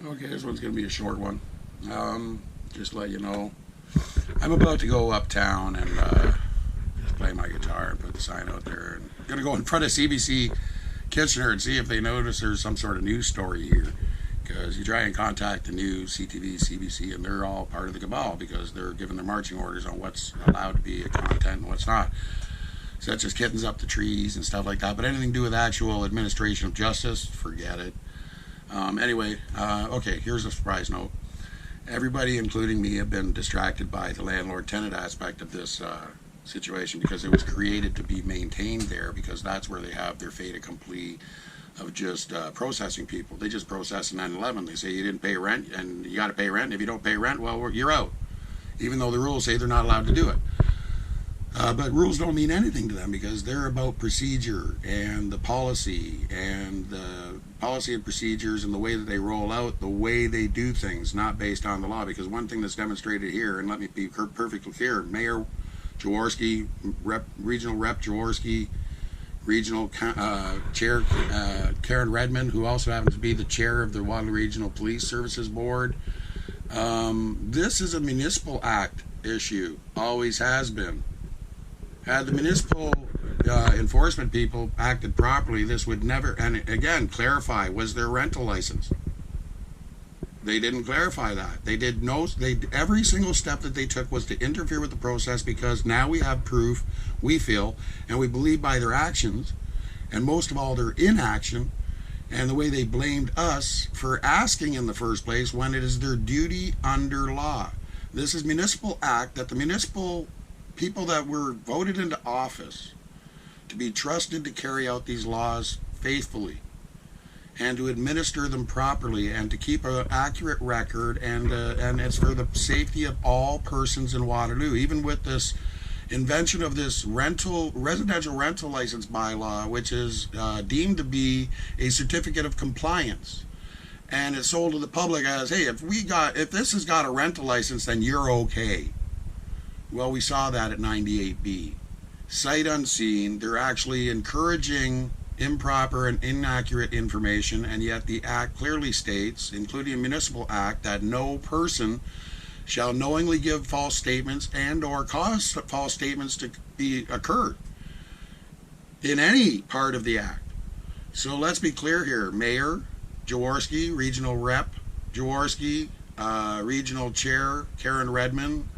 Okay, this one's going to be a short one. Just to let you know, I'm about to go uptown and just play my guitar and put the sign out there. And I'm going to go in front of CBC Kitchener and see if they notice there's some sort of news story here. Because you try and contact the news, CTV, CBC, and they're all part of the cabal because they're given their marching orders on what's allowed to be a content and what's not. Such as kittens up the trees and stuff like that. But anything to do with actual administration of justice, forget it. Anyway, okay, here's a surprise note. Everybody, including me, have been distracted by the landlord-tenant aspect of this situation because it was created to be maintained there because that's where they have their fait accompli of just processing people. They just process a 9/11. They say you didn't pay rent and you got to pay rent. And if you don't pay rent, well, you're out. Even though the rules say they're not allowed to do it. But rules don't mean anything to them because they're about procedure and the policy and procedures and the way that they roll out, the way they do things, not based on the law. Because one thing that's demonstrated here, and let me be perfectly clear, Mayor Jaworsky, Regional Rep Jaworsky, Regional Chair Karen Redmond, who also happens to be the chair of the Waterloo Regional Police Services Board. This is a Municipal Act issue, always has been. Had the municipal enforcement people acted properly, this would never, and again, clarify, was there a rental license? They didn't clarify that. They did every single step that they took was to interfere with the process because now we have proof, we feel, and we believe by their actions, and most of all their inaction, and the way they blamed us for asking in the first place when it is their duty under law. This is Municipal Act that the municipal people that were voted into office to be trusted to carry out these laws faithfully and to administer them properly and to keep an accurate record and it's for the safety of all persons in Waterloo. Even with this invention of this residential rental license bylaw, which is deemed to be a certificate of compliance, and it's sold to the public as, hey, if this has got a rental license, then you're okay. Well, we saw that at 98B. Sight unseen, they're actually encouraging improper and inaccurate information, and yet the Act clearly states, including a Municipal Act, that no person shall knowingly give false statements and or cause false statements to be occurred in any part of the Act. So let's be clear here. Mayor Jaworsky, Regional Rep Jaworsky, Regional Chair Karen Redmond,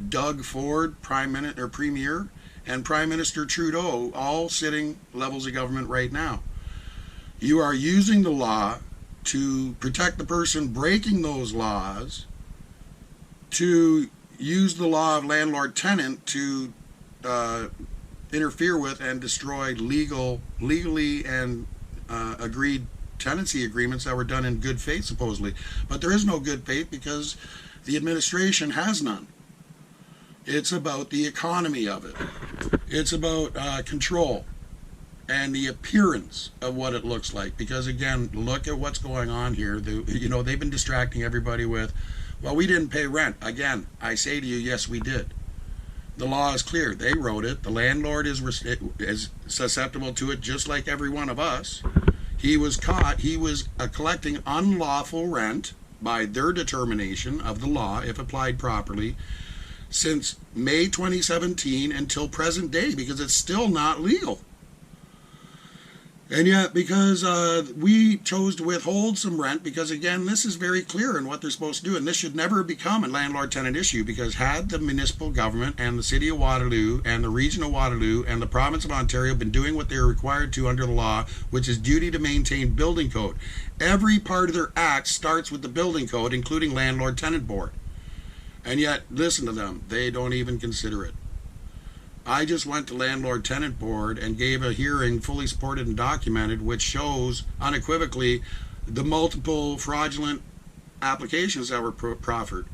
Doug Ford, Premier, and Prime Minister Trudeau, all sitting levels of government right now. You are using the law to protect the person breaking those laws, to use the law of landlord-tenant to interfere with and destroy legally and agreed tenancy agreements that were done in good faith, supposedly. But there is no good faith because the administration has none. It's about the economy of it. It's about control and the appearance of what it looks like. Because again, look at what's going on here. They've been distracting everybody with, well, we didn't pay rent. Again, I say to you, yes, we did. The law is clear. They wrote it. The landlord is susceptible to it just like every one of us. He was caught. He was collecting unlawful rent by their determination of the law, if applied properly, since May 2017 until present day, because it's still not legal. And yet, because we chose to withhold some rent, because again, this is very clear in what they're supposed to do, and this should never become a landlord-tenant issue, because had the municipal government and the City of Waterloo and the Region of Waterloo and the Province of Ontario been doing what they're required to under the law, which is duty to maintain building code. Every part of their act starts with the building code, including landlord-tenant board. And yet, listen to them, they don't even consider it. I just went to Landlord-Tenant Board and gave a hearing fully supported and documented, which shows unequivocally the multiple fraudulent applications that were proffered.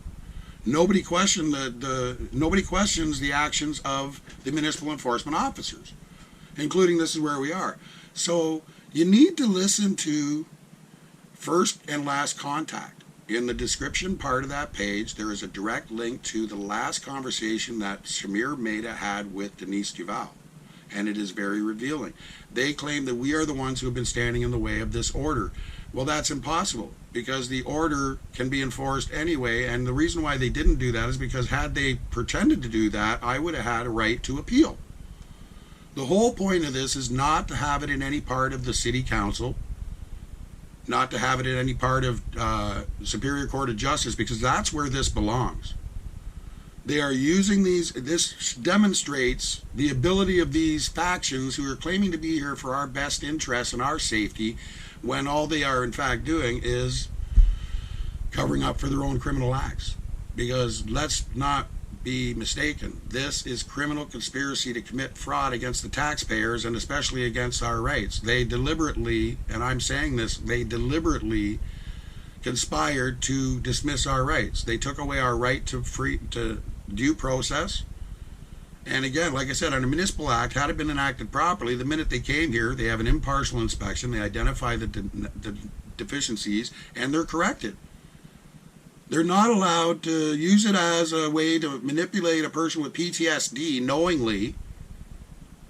Nobody questioned nobody questions the actions of the municipal enforcement officers, including this is where we are. So you need to listen to first and last contact. In the description part of that page, there is a direct link to the last conversation that Shamir Mehta had with Denise Duval. and it is very revealing. They claim that we are the ones who have been standing in the way of this order. Well, that's impossible, because the order can be enforced anyway, and the reason why they didn't do that is because had they pretended to do that, I would have had a right to appeal. The whole point of this is not to have it in any part of the city council, not to have it in any part of Superior Court of Justice, because that's where this belongs. They are using these. This demonstrates the ability of these factions who are claiming to be here for our best interests and our safety, when all they are in fact doing is covering up for their own criminal acts. Because let's not be mistaken, this is criminal conspiracy to commit fraud against the taxpayers, and especially against our rights. They deliberately, and I'm saying this, they deliberately conspired to dismiss our rights. They took away our right to due process. And again, like I said, under Municipal Act, had it been enacted properly, the minute they came here, they have an impartial inspection, they identify the deficiencies, and they're corrected. They're not allowed to use it as a way to manipulate a person with PTSD knowingly.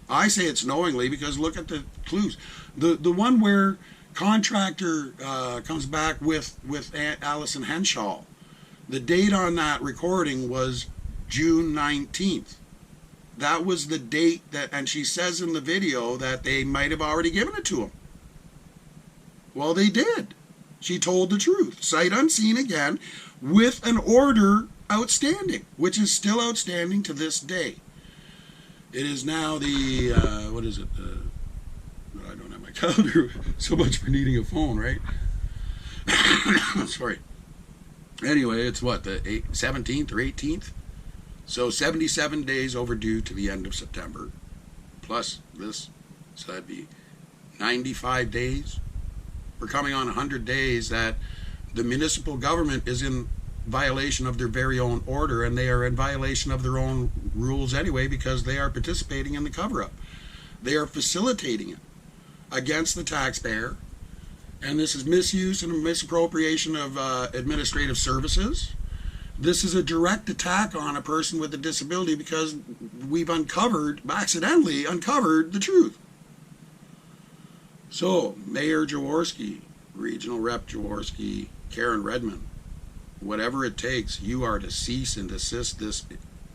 I say it's knowingly because look at the clues. The one where contractor comes back with Alison Henshaw. The date on that recording was June 19th. That was the date that, and she says in the video that they might have already given it to him. Well, they did. She told the truth, sight unseen again, with an order outstanding, which is still outstanding to this day. It is now the, what is it? I don't have my calendar. So much for needing a phone, right? Sorry. Anyway, it's what, the 17th or 18th? So 77 days overdue to the end of September, plus this, so that'd be 95 days. We're coming on 100 days that the municipal government is in violation of their very own order, and they are in violation of their own rules anyway, because they are participating in the cover-up. They are facilitating it against the taxpayer, and this is misuse and misappropriation of administrative services. This is a direct attack on a person with a disability because we've accidentally uncovered the truth. So, Mayor Jaworsky, Regional Rep Jaworsky, Karen Redmond, whatever it takes, you are to cease and desist this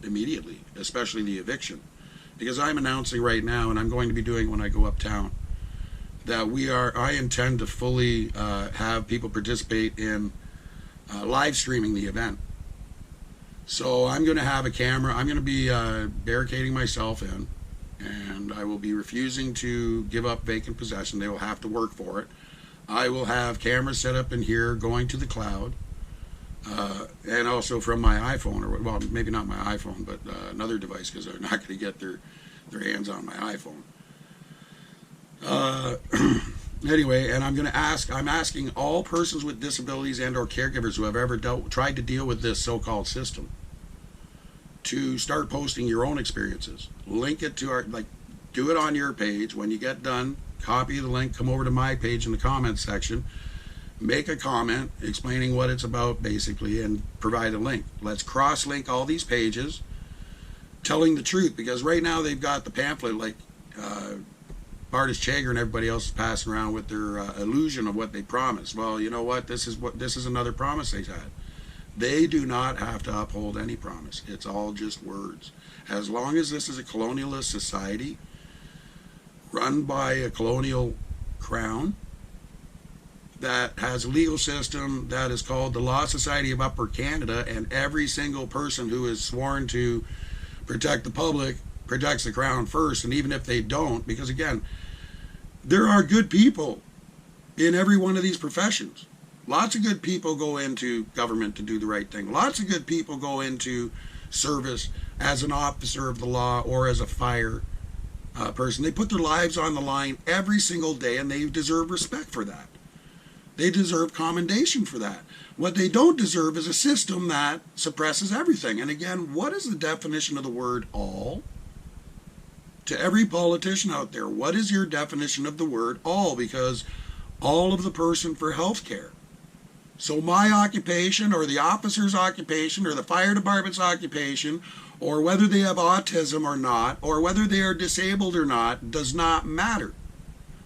immediately, especially the eviction. Because I'm announcing right now, and I'm going to be doing when I go uptown, that I intend to fully have people participate in live streaming the event. So I'm going to have a camera. I'm going to be barricading myself in, and I will be refusing to give up vacant possession. They will have to work for it. I will have cameras set up in here going to the cloud, and also from my iPhone, or well, maybe not my iPhone, but another device, because they're not going to get their hands on my iPhone. Anyway, and I'm asking all persons with disabilities and or caregivers who have ever tried to deal with this so-called system to start posting your own experiences. Link it to do it on your page. When you get done, copy the link, come over to my page in the comments section, make a comment explaining what it's about basically, and provide a link. Let's cross-link all these pages telling the truth, because right now they've got the pamphlet like Bartis Chager and everybody else is passing around with their illusion of what they promised. Well, you know what? This is another promise they had. They do not have to uphold any promise. It's all just words. As long as this is a colonialist society run by a colonial crown that has a legal system that is called the Law Society of Upper Canada, and every single person who is sworn to protect the public protects the crown first, and even if they don't, because again, there are good people in every one of these professions. Lots of good people go into government to do the right thing. Lots of good people go into service as an officer of the law or as a fire person. They put their lives on the line every single day, and they deserve respect for that. They deserve commendation for that. What they don't deserve is a system that suppresses everything. And again, what is the definition of the word all? To every politician out there, what is your definition of the word all? Because all of the person for health care, So my occupation or the officer's occupation or the fire department's occupation or whether they have autism or not or whether they are disabled or not does not matter.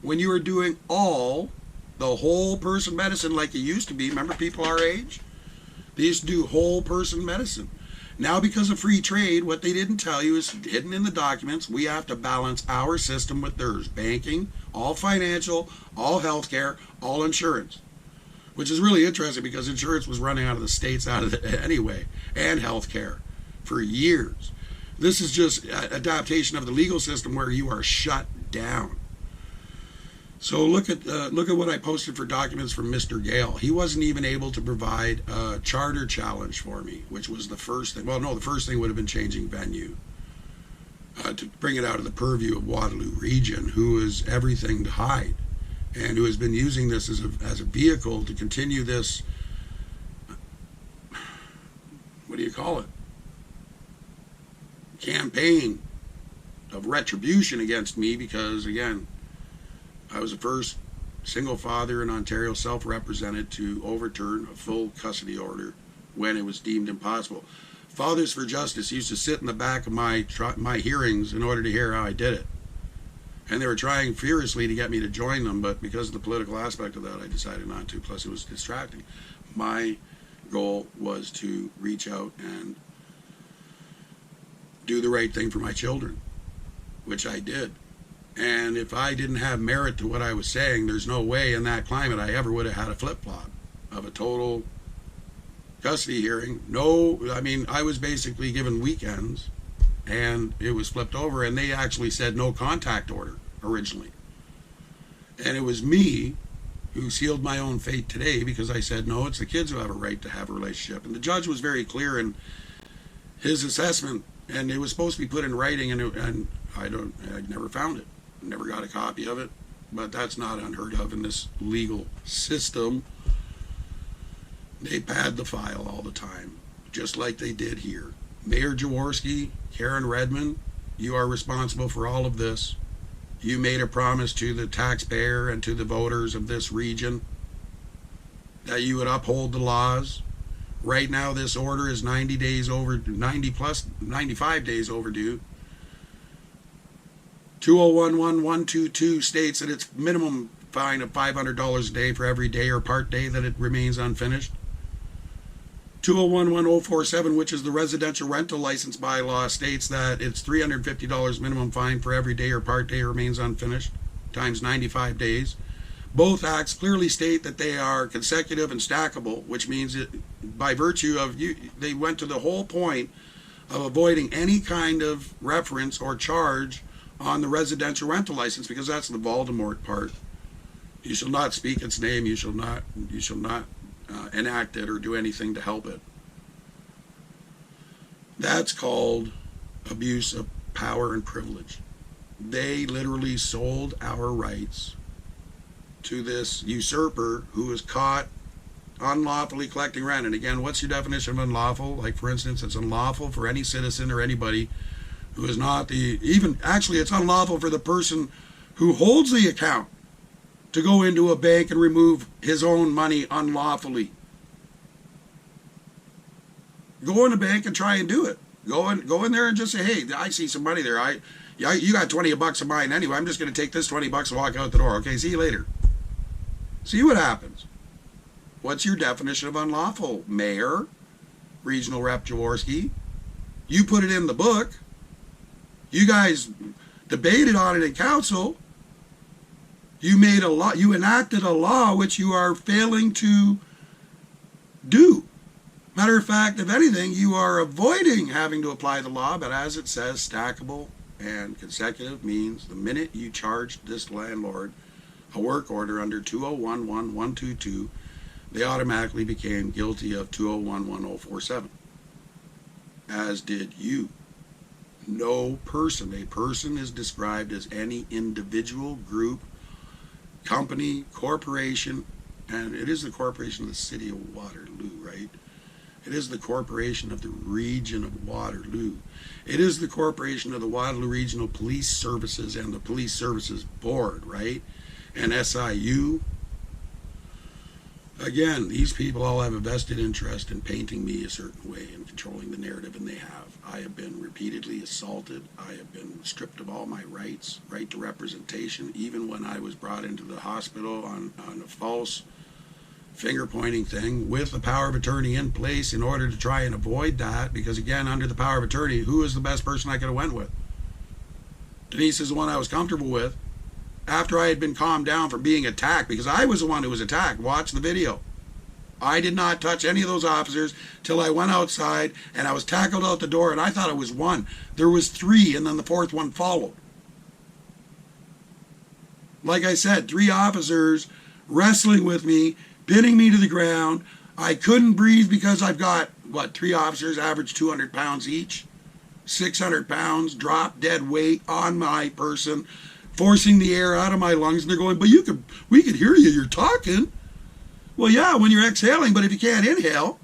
When you are doing the whole person medicine like it used to be, remember people our age? They used to do whole person medicine. Now because of free trade, what they didn't tell you is hidden in the documents. We have to balance our system with theirs. Banking, all financial, all healthcare, all insurance. Which is really interesting because insurance was running out of the states anyway, and healthcare for years. This is just adaptation of the legal system where you are shut down. So look at what I posted for documents from Mr. Gale. He wasn't even able to provide a charter challenge for me, which was the first thing. Well, no, the first thing would have been changing venue to bring it out of the purview of Waterloo Region, who is everything to hide, and who has been using this as a vehicle to continue this. What do you call it? Campaign of retribution against me because, again, I was the first single father in Ontario self-represented to overturn a full custody order when it was deemed impossible. Fathers for Justice used to sit in the back of my hearings in order to hear how I did it. And they were trying furiously to get me to join them, but because of the political aspect of that, I decided not to. Plus, it was distracting. My goal was to reach out and do the right thing for my children, which I did. And if I didn't have merit to what I was saying, there's no way in that climate I ever would have had a flip-flop of a total custody hearing. I was basically given weekends, and it was flipped over, and they actually said no contact order originally. And it was me who sealed my own fate today because I said, no, it's the kids who have a right to have a relationship. And the judge was very clear in his assessment, and it was supposed to be put in writing, and I never found it. Never got a copy of it, but that's not unheard of in this legal system. They pad the file all the time, just like they did here. Mayor Jaworsky, Karen Redmond, you are responsible for all of this. You made a promise to the taxpayer and to the voters of this region that you would uphold the laws. Right now, this order is 95 days overdue. 2011-122 states that it's minimum fine of $500 a day for every day or part day that it remains unfinished. 2011-047, which is the residential rental license bylaw, states that it's $350 minimum fine for every day or part day remains unfinished, times 95 days. Both acts clearly state that they are consecutive and stackable, which means that by virtue of they went to the whole point of avoiding any kind of reference or charge on the residential rental license, because that's the Voldemort part. You shall not speak its name. You shall not enact it or do anything to help it. That's called abuse of power and privilege. They literally sold our rights to this usurper who is caught unlawfully collecting rent. And again, what's your definition of unlawful? Like, for instance, it's unlawful for any citizen or anybody who is not it's unlawful for the person who holds the account to go into a bank and remove his own money unlawfully. Go in a bank and try and do it. Go in there and just say, hey, I see some money there. You got 20 bucks of mine anyway. I'm just going to take this 20 bucks and walk out the door. Okay, see you later. See what happens. What's your definition of unlawful, Mayor? Regional Rep Jaworsky? You put it in the book. You guys debated on it in council. You made a law. You enacted a law which you are failing to do. Matter of fact, if anything, you are avoiding having to apply the law, but as it says, stackable and consecutive means the minute you charged this landlord a work order under 2011-122, they automatically became guilty of 2011-047, as did you. No person. A person is described as any individual, group, company, corporation, and it is the corporation of the City of Waterloo, right? It is the corporation of the Region of Waterloo. It is the corporation of the Waterloo Regional Police Services and the Police Services Board, right? And SIU. Again, these people all have a vested interest in painting me a certain way and controlling the narrative, and they have. I have been repeatedly assaulted. I have been stripped of all my rights, right to representation, even when I was brought into the hospital on a false finger-pointing thing with the power of attorney in place in order to try and avoid that, because again, under the power of attorney, who is the best person I could have went with? Denise is the one I was comfortable with. After I had been calmed down from being attacked, because I was the one who was attacked. Watch the video. I did not touch any of those officers till I went outside and I was tackled out the door, and I thought it was one. There was three, and then the fourth one followed. Like I said, 3 officers wrestling with me, pinning me to the ground. I couldn't breathe because I've got, 3 officers, average 200 pounds each. 600 pounds, drop dead weight on my person, forcing the air out of my lungs, and they're going, but we could hear you, you're talking. Well, yeah, when you're exhaling, but if you can't inhale.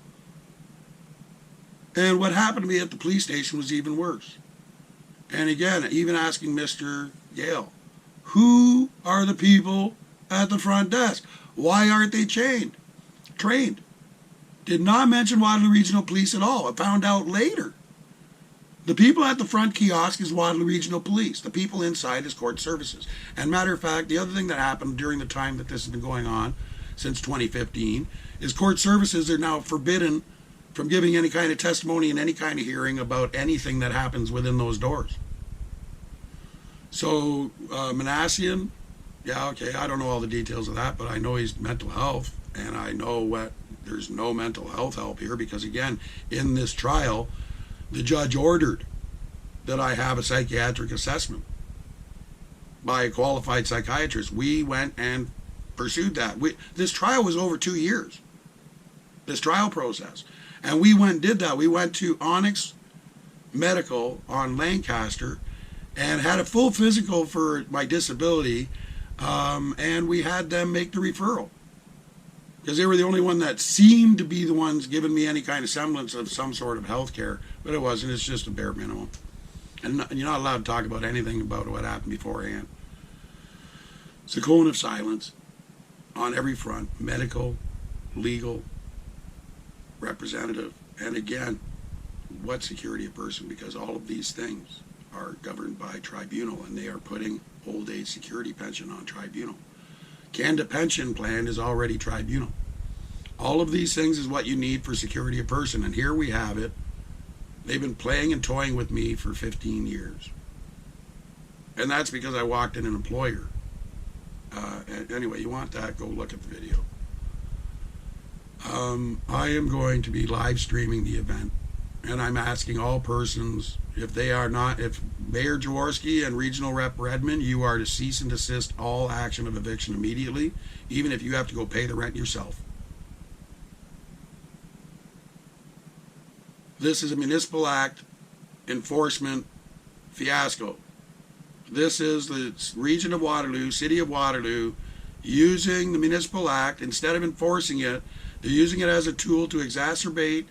And what happened to me at the police station was even worse. And again, even asking Mr. Yale, who are the people at the front desk? Why aren't they trained? Did not mention Waterloo Regional Police at all. I found out later. The people at the front kiosk is Waterloo Regional Police. The people inside is court services. And matter of fact, the other thing that happened during the time that this has been going on, since 2015, is court services are now forbidden from giving any kind of testimony in any kind of hearing about anything that happens within those doors. So, Manassian, yeah, okay, I don't know all the details of that, but I know he's mental health, and I know there's no mental health help here, because again, in this trial, the judge ordered that I have a psychiatric assessment by a qualified psychiatrist. We went and pursued that. This trial was over 2 years, this trial process. And we went and did that. We went to Onyx Medical on Lancaster and had a full physical for my disability, and we had them make the referral, because they were the only one that seemed to be the ones giving me any kind of semblance of some sort of health care, but it wasn't. It's just a bare minimum. And you're not allowed to talk about anything about what happened beforehand. It's a cone of silence on every front, medical, legal, representative, and again, what security of person, because all of these things are governed by tribunal, and they are putting old age security pension on tribunal. Canada Pension Plan is already tribunal. All of these things is what you need for security of person, and here we have it. They've been playing and toying with me for 15 years. And that's because I walked in an employer. Anyway, you want that, go look at the video. I am going to be live streaming the event, and I'm asking all persons, if Mayor Jaworsky and Regional Rep Redmond, you are to cease and desist all action of eviction immediately, even if you have to go pay the rent yourself. This is a Municipal Act enforcement fiasco. This is the Region of Waterloo, City of Waterloo, using the Municipal Act. Instead of enforcing it, they're using it as a tool to exacerbate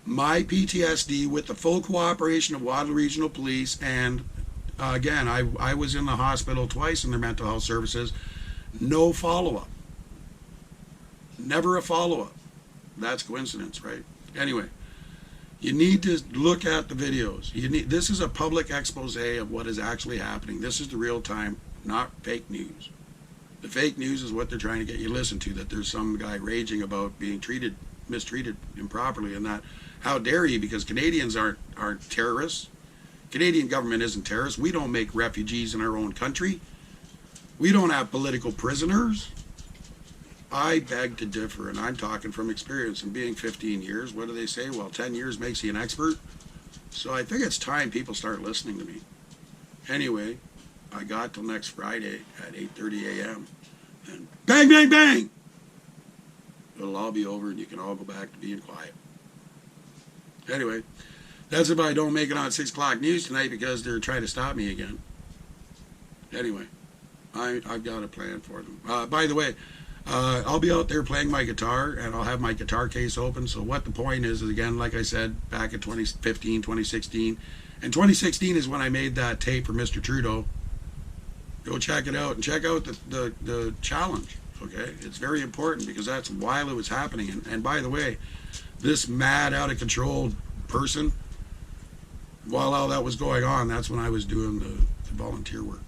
my PTSD with the full cooperation of Waterloo Regional Police. And again, I was in the hospital twice in their mental health services. No follow-up. Never a follow-up. That's coincidence, right? Anyway, you need to look at the videos. This is a public expose of what is actually happening. This is the real time, not fake news. The fake news is what they're trying to get you to listen to, that there's some guy raging about being mistreated improperly, and that, how dare you, because Canadians aren't terrorists. Canadian government isn't terrorists. We don't make refugees in our own country. We don't have political prisoners. I beg to differ, and I'm talking from experience. And being 15 years, what do they say? Well, 10 years makes you an expert. So I think it's time people start listening to me. Anyway, I got till next Friday at 8:30 a.m. and bang, bang, bang! It'll all be over, and you can all go back to being quiet. Anyway, that's if I don't make it on 6 o'clock news tonight, because they're trying to stop me again. Anyway, I've got a plan for them. By the way, I'll be out there playing my guitar, and I'll have my guitar case open. So what the point is again, like I said, back in 2015, 2016, and 2016 is when I made that tape for Mr. Trudeau. Go check it out, and check out the challenge. Okay, it's very important because that's while it was happening. And by the way, this mad, out of control person, while all that was going on, that's when I was doing the volunteer work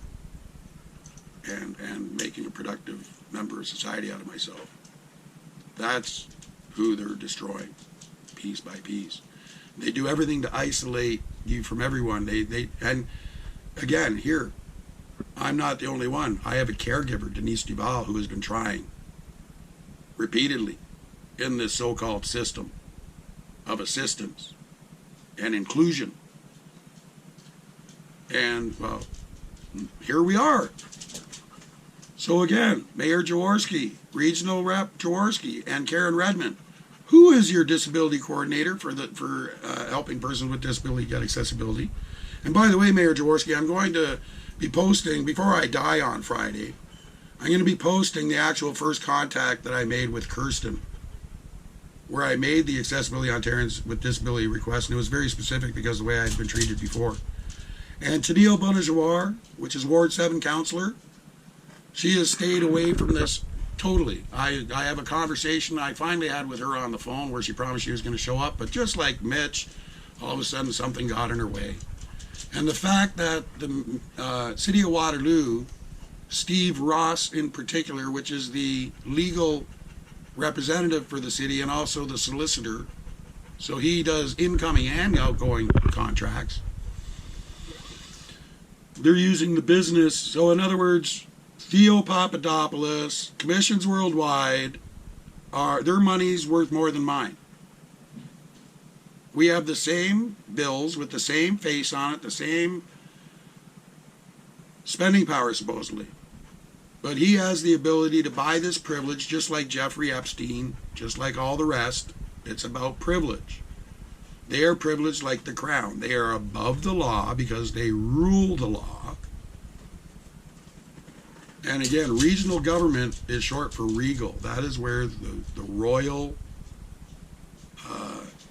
and making a productive member of society out of myself. That's who they're destroying, piece by piece. They do everything to isolate you from everyone. And again, here, I'm not the only one. I have a caregiver, Denise Duval, who has been trying repeatedly in this so-called system of assistance and inclusion. And, well, here we are. So again, Mayor Jaworsky, Regional Rep Jaworsky, and Karen Redmond, who is your disability coordinator for helping persons with disability get accessibility? And by the way, Mayor Jaworsky, I'm going to be posting, before I die on Friday, I'm going to be posting the actual first contact that I made with Kirsten, where I made the Accessibility Ontarians with Disability request, and it was very specific because of the way I had been treated before. And Tadeo Bonajawar, which is Ward 7 councillor, she has stayed away from this totally. I have a conversation I finally had with her on the phone where she promised she was going to show up, but just like Mitch, all of a sudden something got in her way. And the fact that the City of Waterloo, Steve Ross in particular, which is the legal representative for the city and also the solicitor, so he does incoming and outgoing contracts, they're using the business. So in other words, Theo Papadopoulos, commissions worldwide, their money's worth more than mine. We have the same bills with the same face on it, the same spending power supposedly. But he has the ability to buy this privilege just like Jeffrey Epstein, just like all the rest. It's about privilege. They are privileged like the crown. They are above the law because they rule the law. And again, regional government is short for regal. That is where the royal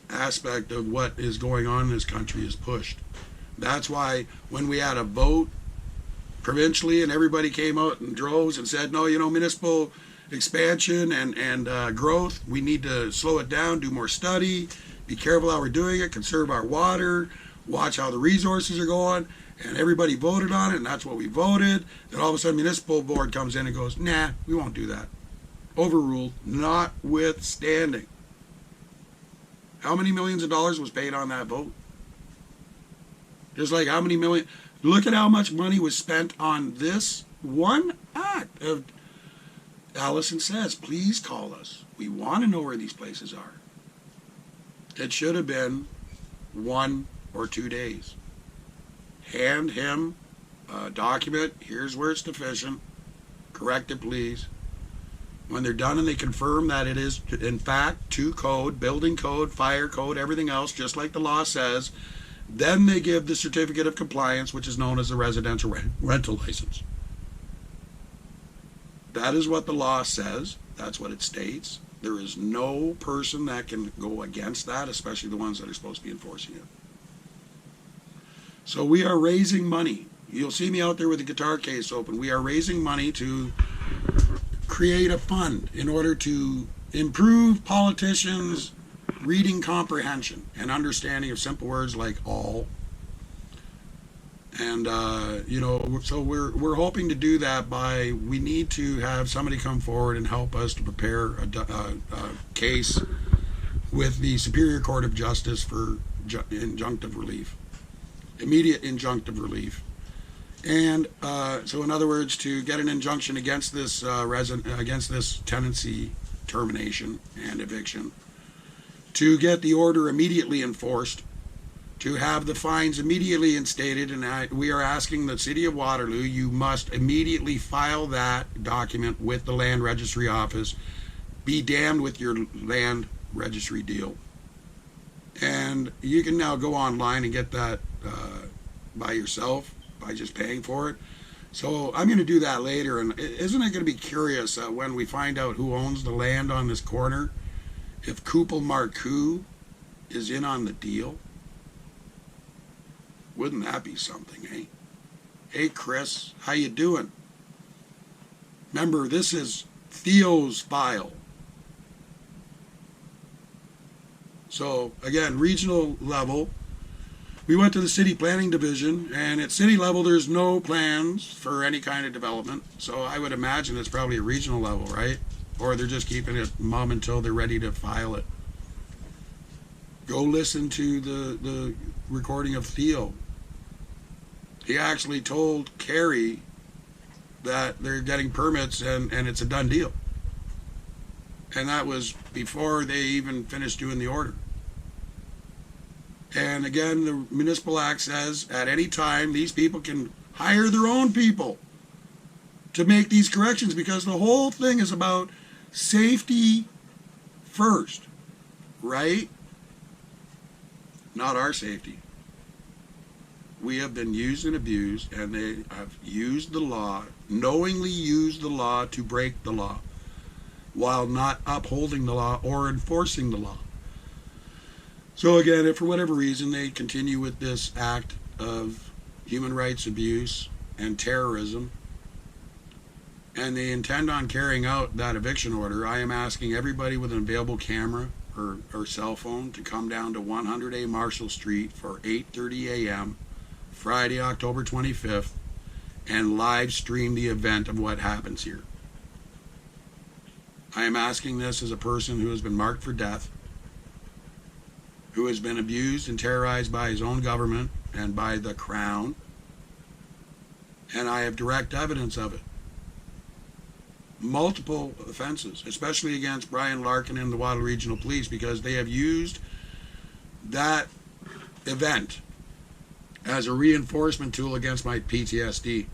aspect of what is going on in this country is pushed. That's why when we had a vote provincially and everybody came out in droves and said, no, municipal expansion and growth, we need to slow it down, do more study, be careful how we're doing it, conserve our water, watch how the resources are going, and everybody voted on it, and that's what we voted. Then all of a sudden, municipal board comes in and goes, nah, we won't do that. Overruled, notwithstanding. How many millions of dollars was paid on that vote? Just like how many million, look at how much money was spent on this one act of, Allison says, please call us. We want to know where these places are. It should have been 1 or 2 days. Hand him a document, here's where it's deficient, correct it please. When they're done and they confirm that it is in fact to code, building code, fire code, everything else, just like the law says, then they give the certificate of compliance, which is known as a residential rental license. That is what the law says. That's what it states. There is no person that can go against that, especially the ones that are supposed to be enforcing it. So we are raising money. You'll see me out there with the guitar case open. We are raising money to create a fund in order to improve politicians' reading comprehension and understanding of simple words like all. And, so we're hoping to do that by, we need to have somebody come forward and help us to prepare a case with the Superior Court of Justice for injunctive relief, immediate injunctive relief. And so in other words, to get an injunction against this against this tenancy termination and eviction, to get the order immediately enforced, to have the fines immediately instated, and we are asking the City of Waterloo, you must immediately file that document with the Land Registry Office. Be damned with your land registry deal. And you can now go online and get that by yourself, by just paying for it. So I'm going to do that later. And isn't it going to be curious when we find out who owns the land on this corner, if Kupel Marcoux is in on the deal? Wouldn't that be something, eh? Hey, Chris, how you doing? Remember, this is Theo's file. So again, regional level, we went to the city planning division, and at city level there's no plans for any kind of development. So I would imagine it's probably a regional level, right? Or they're just keeping it mum until they're ready to file it. Go listen to the recording of Theo. He actually told Kerry that they're getting permits and it's a done deal. And that was before they even finished doing the order. And again, the Municipal Act says at any time these people can hire their own people to make these corrections, because the whole thing is about safety first, right? Not our safety. We have been used and abused, and they have used the law, knowingly used the law to break the law, while not upholding the law or enforcing the law. So again, if for whatever reason they continue with this act of human rights abuse and terrorism, and they intend on carrying out that eviction order, I am asking everybody with an available camera or cell phone to come down to 100A Marshall Street for 8:30 a.m. Friday, October 25th, and live stream the event of what happens here. I am asking this as a person who has been marked for death, who has been abused and terrorized by his own government and by the Crown, and I have direct evidence of it. Multiple offenses, especially against Brian Larkin and the Waterloo Regional Police, because they have used that event as a reinforcement tool against my PTSD.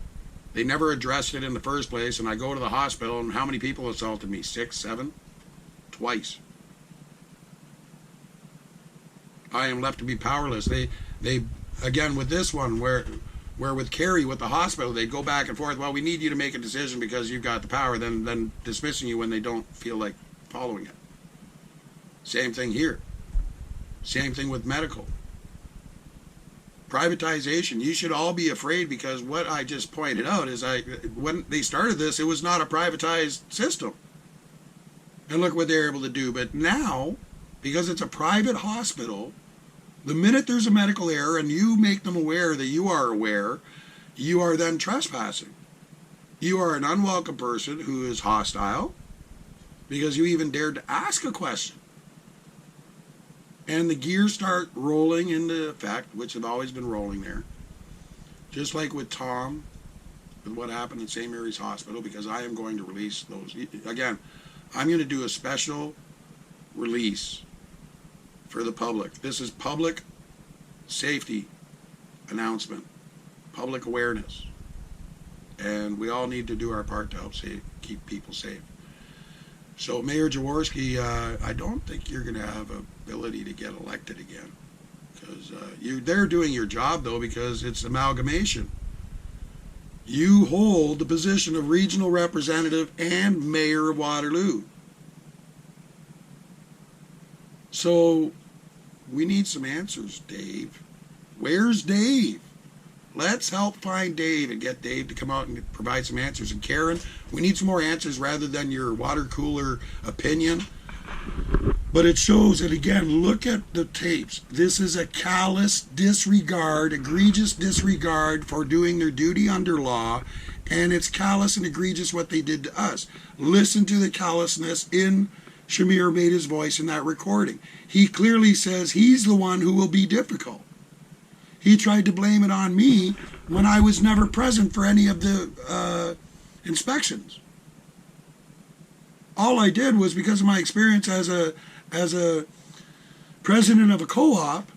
They never addressed it in the first place, and I go to the hospital, and how many people assaulted me? 6, 7? Twice. I am left to be powerless. They again, with this one, where with Kerry, with the hospital, they go back and forth. Well, we need you to make a decision because you've got the power, then dismissing you when they don't feel like following it. Same thing here. Same thing with medical. Privatization. You should all be afraid, because what I just pointed out is when they started this, it was not a privatized system. And look what they're able to do. But now, because it's a private hospital, the minute there's a medical error and you make them aware that you are aware, you are then trespassing. You are an unwelcome person who is hostile because you even dared to ask a question. And the gears start rolling into effect, which have always been rolling there. Just like with Tom, with what happened at St. Mary's Hospital, because I am going to release those. Again, I'm going to do a special release for the public. This is public safety announcement, public awareness, and we all need to do our part to help keep people safe. So Mayor Jaworsky, I don't think you're going to have ability to get elected again, because they're doing your job though, because it's amalgamation. You hold the position of regional representative and mayor of Waterloo. So we need some answers, Dave. Where's Dave? Let's help find Dave and get Dave to come out and provide some answers. And Karen, we need some more answers rather than your water cooler opinion. But it shows, and again, look at the tapes. This is a callous disregard, egregious disregard for doing their duty under law, and it's callous and egregious what they did to us. Listen to the callousness in Shamir made his voice in that recording. He clearly says he's the one who will be difficult. He tried to blame it on me when I was never present for any of the inspections. All I did was because of my experience as a president of a co-op.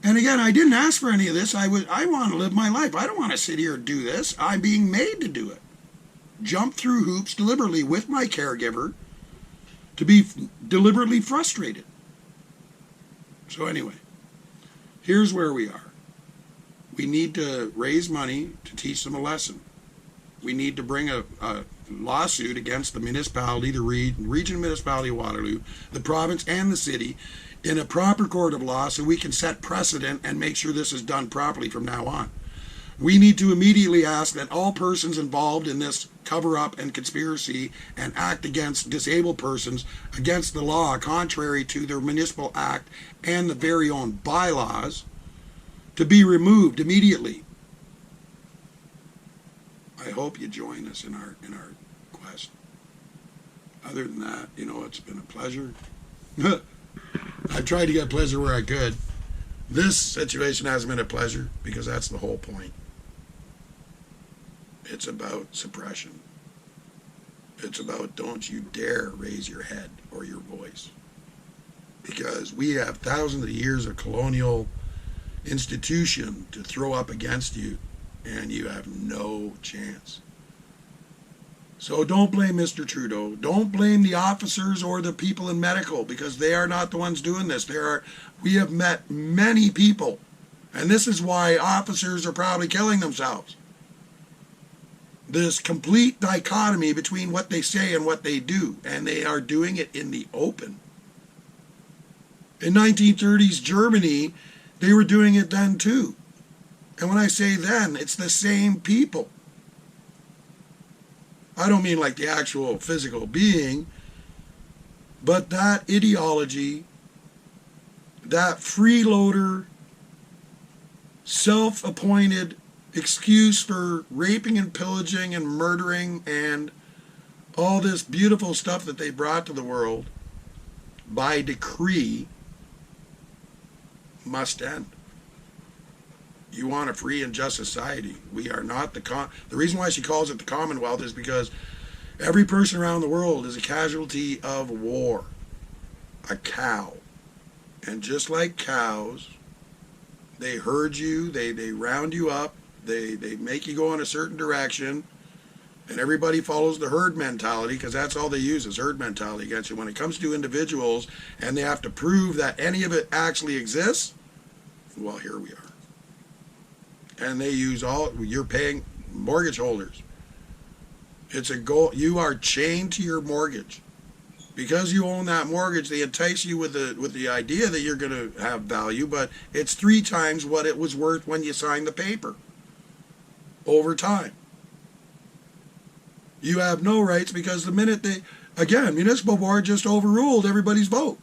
And again, I didn't ask for any of this. I want to live my life. I don't want to sit here and do this. I'm being made to do it. Jump through hoops deliberately with my caregiver to be deliberately frustrated. So anyway, here's where we are. We need to raise money to teach them a lesson. We need to bring a lawsuit against the municipality, the Regional Municipality of Waterloo, the province, and the city in a proper court of law so we can set precedent and make sure this is done properly from now on. We need to immediately ask that all persons involved in this cover up and conspiracy and act against disabled persons against the law, contrary to their Municipal Act and the very own bylaws, to be removed immediately. I hope you join us in our quest. Other than that, you know, it's been a pleasure. I've tried to get pleasure where I could. This situation hasn't been a pleasure because that's the whole point. It's about suppression. It's about don't you dare raise your head or your voice. Because we have thousands of years of colonial institution to throw up against you, and you have no chance. So don't blame Mr. Trudeau. Don't blame the officers or the people in medical, because they are not the ones doing this. We have met many people, and this is why officers are probably killing themselves. This complete dichotomy between what they say and what they do, and they are doing it in the open. In 1930s Germany, they were doing it then too. And when I say then, it's the same people. I don't mean like the actual physical being, but that ideology, that freeloader, self-appointed excuse for raping and pillaging and murdering and all this beautiful stuff that they brought to the world by decree must end. You want a free and just society. We are not the reason why she calls it the Commonwealth is because every person around the world is a casualty of war. A cow. And just like cows, they herd you, they round you up, they make you go in a certain direction, and everybody follows the herd mentality, because that's all they use is herd mentality against you. When it comes to individuals and they have to prove that any of it actually exists, well, here we are. And they use you're paying mortgage holders. It's a goal. You are chained to your mortgage. Because you own that mortgage, they entice you with the idea that you're going to have value, but it's 3 times what it was worth when you signed the paper. Over time. You have no rights because the minute municipal board just overruled everybody's vote.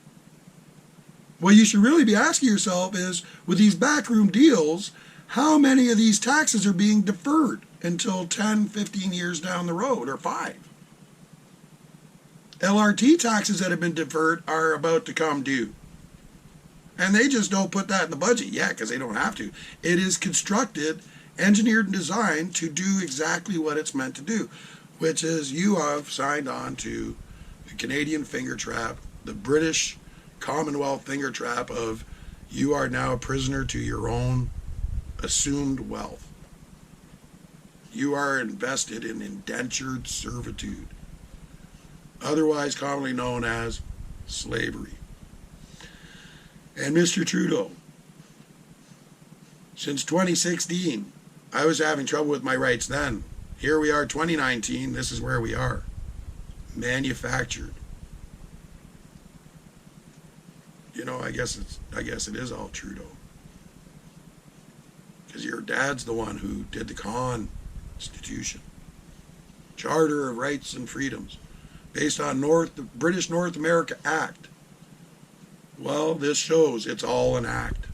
What you should really be asking yourself is, with these backroom deals, how many of these taxes are being deferred until 10, 15 years down the road, or 5? LRT taxes that have been deferred are about to come due. And they just don't put that in the budget yet because they don't have to. It is constructed, engineered, and designed to do exactly what it's meant to do, which is you have signed on to the Canadian finger trap, the British Commonwealth finger trap of you are now a prisoner to your own assumed wealth. You are invested in indentured servitude, otherwise commonly known as slavery. And Mr. Trudeau, since 2016, I was having trouble with my rights then. Here we are, 2019, this is where we are. Manufactured. You know, I guess it is all Trudeau. Because your dad's the one who did the Constitution. Charter of Rights and Freedoms. Based on British North America Act. Well, this shows it's all an act.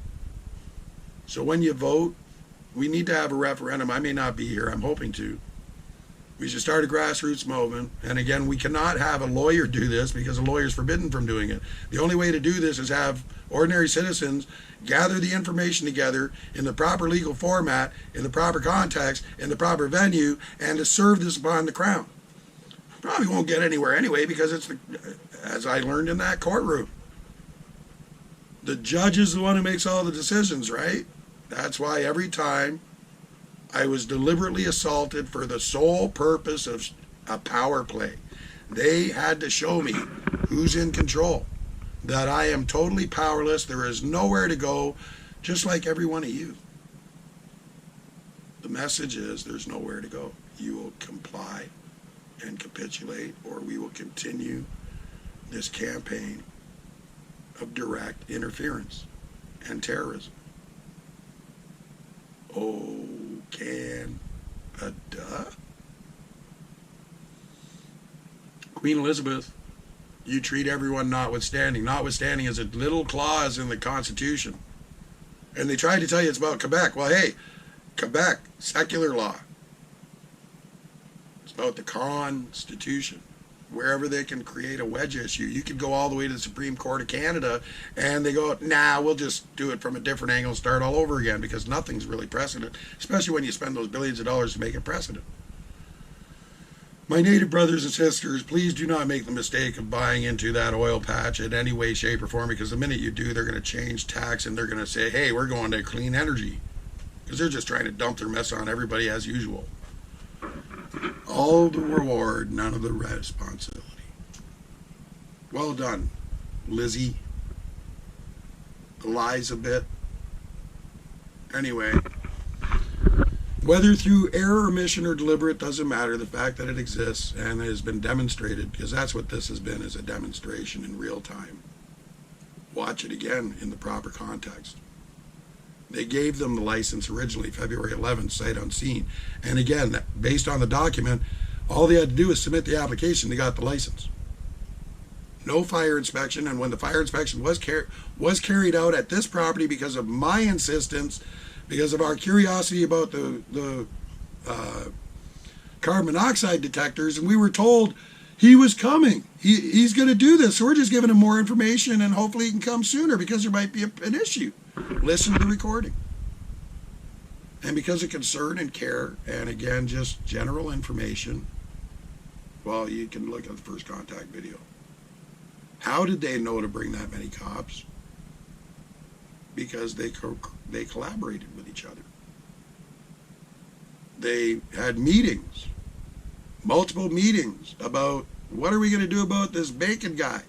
So when you vote, we need to have a referendum. I may not be here. I'm hoping to. We should start a grassroots movement. And again, we cannot have a lawyer do this because a lawyer is forbidden from doing it. The only way to do this is have ordinary citizens gather the information together in the proper legal format, in the proper context, in the proper venue, and to serve this upon the Crown. Probably won't get anywhere anyway because it's, as I learned in that courtroom, the judge is the one who makes all the decisions, right? That's why every time I was deliberately assaulted for the sole purpose of a power play, they had to show me who's in control, that I am totally powerless, there is nowhere to go, just like every one of you. The message is there's nowhere to go. You will comply and capitulate, or we will continue this campaign of direct interference and terrorism. Oh, can a duh? Queen Elizabeth. You treat everyone notwithstanding. Notwithstanding is a little clause in the Constitution. And they tried to tell you it's about Quebec. Well, hey, Quebec, secular law. It's about the Constitution. Wherever they can create a wedge issue. You could go all the way to the Supreme Court of Canada and they go, nah, we'll just do it from a different angle and start all over again because nothing's really precedent, especially when you spend those billions of dollars to make it precedent. My native brothers and sisters, please do not make the mistake of buying into that oil patch in any way, shape, or form, because the minute you do, they're going to change tax and they're going to say, hey, we're going to clean energy, because they're just trying to dump their mess on everybody as usual. All the reward, none of the responsibility. Well done, Lizzie. Lies a bit. Anyway, whether through error, omission, or deliberate, doesn't matter. The fact that it exists and has been demonstrated, because that's what this has been, is a demonstration in real time. Watch it again in the proper context. They gave them the license originally, February 11th, sight unseen. And again, based on the document, all they had to do was submit the application. They got the license. No fire inspection. And when the fire inspection was carried out at this property because of my insistence, because of our curiosity about the carbon monoxide detectors, and we were told he was coming. He's going to do this. So we're just giving him more information, and hopefully he can come sooner because there might be an issue. Listen to the recording. And because of concern and care, and again, just general information, well, you can look at the first contact video. How did they know to bring that many cops? Because they collaborated with each other. They had meetings, multiple meetings about what are we going to do about this bacon guy?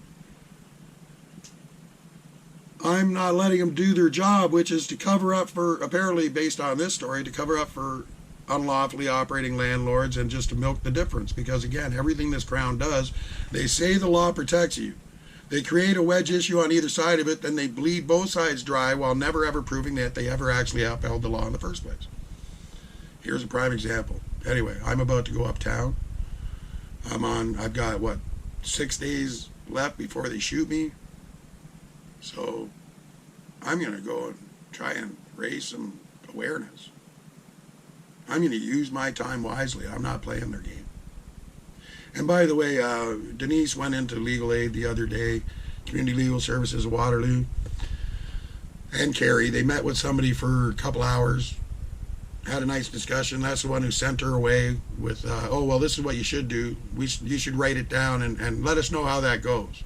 I'm not letting them do their job, which is to cover up for, apparently based on this story, to cover up for unlawfully operating landlords and just to milk the difference. Because again, everything this Crown does, they say the law protects you. They create a wedge issue on either side of it, then they bleed both sides dry while never ever proving that they ever actually upheld the law in the first place. Here's a prime example. Anyway, I'm about to go uptown. I've got, 6 days left before they shoot me. So I'm going to go and try and raise some awareness. I'm going to use my time wisely. I'm not playing their game. And by the way, Denise went into legal aid the other day, Community Legal Services of Waterloo, and Carrie. They met with somebody for a couple hours, had a nice discussion. That's the one who sent her away with, this is what you should do. You should write it down and let us know how that goes.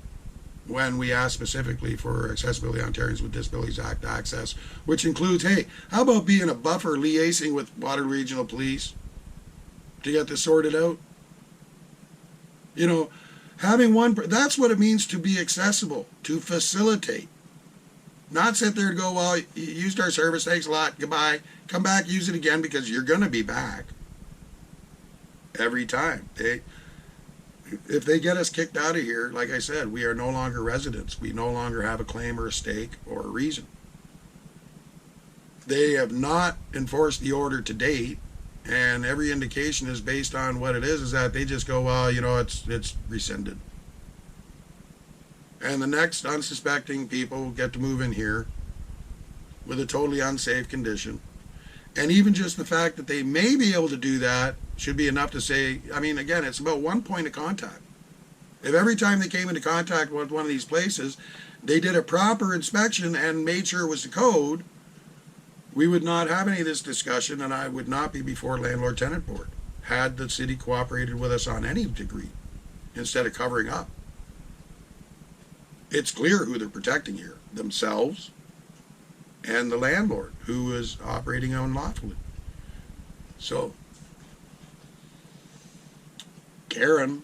When we asked specifically for Accessibility Ontarians with Disabilities Act access, which includes, hey, how about being a buffer liaising with Waterloo Regional Police to get this sorted out? You know, having one, that's what it means to be accessible, to facilitate. Not sit there and go, well, you used our service, thanks a lot, goodbye. Come back, use it again, because you're going to be back every time. If they get us kicked out of here, like I said, we are no longer residents. We no longer have a claim or a stake or a reason. They have not enforced the order to date, and every indication is based on what it is that they just go, well, it's rescinded. And the next unsuspecting people get to move in here with a totally unsafe condition. And even just the fact that they may be able to do that should be enough to say, again, it's about one point of contact. If every time they came into contact with one of these places, they did a proper inspection and made sure it was the code, we would not have any of this discussion, and I would not be before Landlord-Tenant Board had the city cooperated with us on any degree instead of covering up. It's clear who they're protecting here, themselves and the landlord who is operating unlawfully. So, Karen,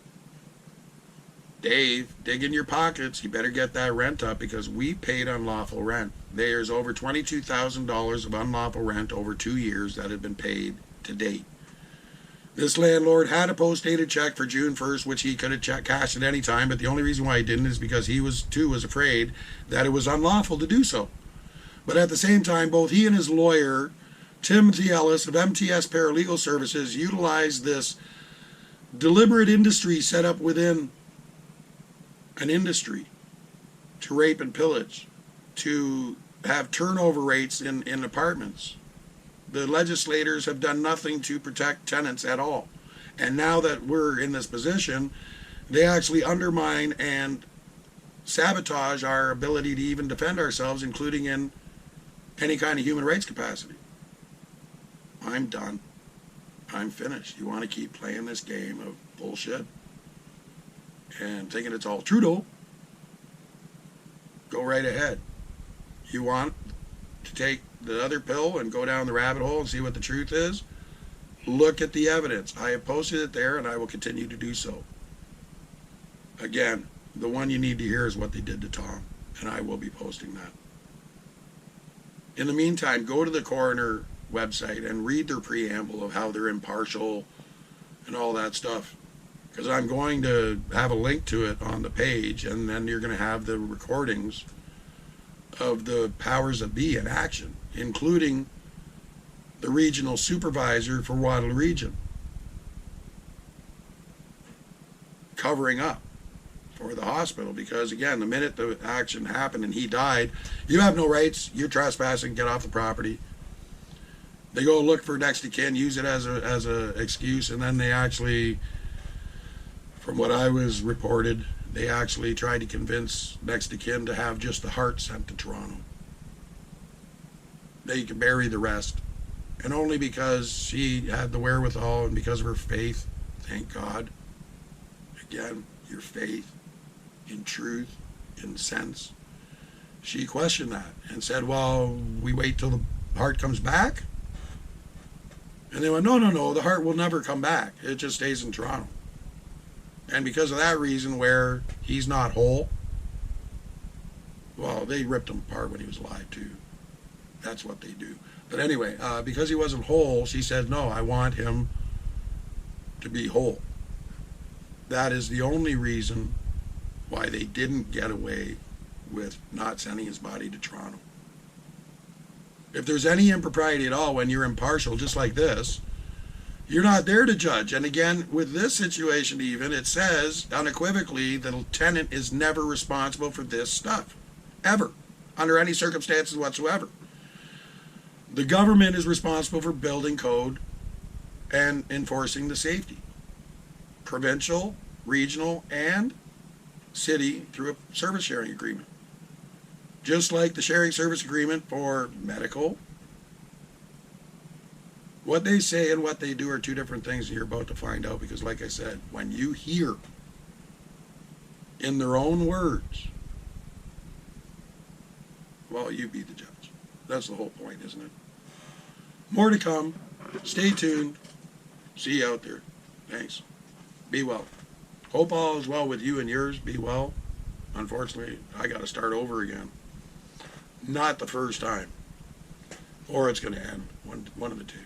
Dave, dig in your pockets. You better get that rent up because we paid unlawful rent. There's over $22,000 of unlawful rent over 2 years that have been paid to date. This landlord had a post-dated check for June 1st, which he could have cashed at any time, but the only reason why he didn't is because he was afraid that it was unlawful to do so. But at the same time, both he and his lawyer, Timothy Ellis of MTS Paralegal Services, utilized this deliberate industry set up within an industry, to rape and pillage, to have turnover rates in apartments. The legislators have done nothing to protect tenants at all. And now that we're in this position, they actually undermine and sabotage our ability to even defend ourselves, including in any kind of human rights capacity. I'm done. I'm finished. You want to keep playing this game of bullshit and thinking it's all Trudeau? Go right ahead. You want to take the other pill and go down the rabbit hole and see what the truth is? Look at the evidence. I have posted it there, and I will continue to do so. Again, the one you need to hear is what they did to Tom, and I will be posting that. In the meantime, go to the coroner website and read their preamble of how they're impartial and all that stuff, because I'm going to have a link to it on the page, and then you're going to have the recordings of the powers that be in action, including the regional supervisor for Waterloo Region, covering up for the hospital, because again, the minute the action happened and he died, you have no rights, you're trespassing, get off the property. They go look for next of kin, use it as a excuse, and then they actually, from what I was reported, they actually tried to convince next of kin to have just the heart sent to Toronto. They could bury the rest. And only because she had the wherewithal and because of her faith, thank God. Again, your faith in truth, in sense. She questioned that and said, well, we wait till the heart comes back? And they went, no, the heart will never come back. It just stays in Toronto. And because of that reason, where he's not whole, well, they ripped him apart when he was alive too. That's what they do. But anyway, because he wasn't whole, she said, no, I want him to be whole. That is the only reason why they didn't get away with not sending his body to Toronto. If there's any impropriety at all when you're impartial, just like this, you're not there to judge. And again, with this situation even, it says unequivocally the tenant is never responsible for this stuff. Ever. Under any circumstances whatsoever. The government is responsible for building code and enforcing the safety. Provincial, regional, and city through a service sharing agreement. Just like the sharing service agreement for medical. What they say and what they do are two different things, and you're about to find out, because like I said, when you hear in their own words, well, you be the judge. That's the whole point, isn't it? More to come. Stay tuned. See you out there. Thanks. Be well. Hope all is well with you and yours. Be well. Unfortunately, I got to start over again. Not the first time. Or it's going to end. One of the two.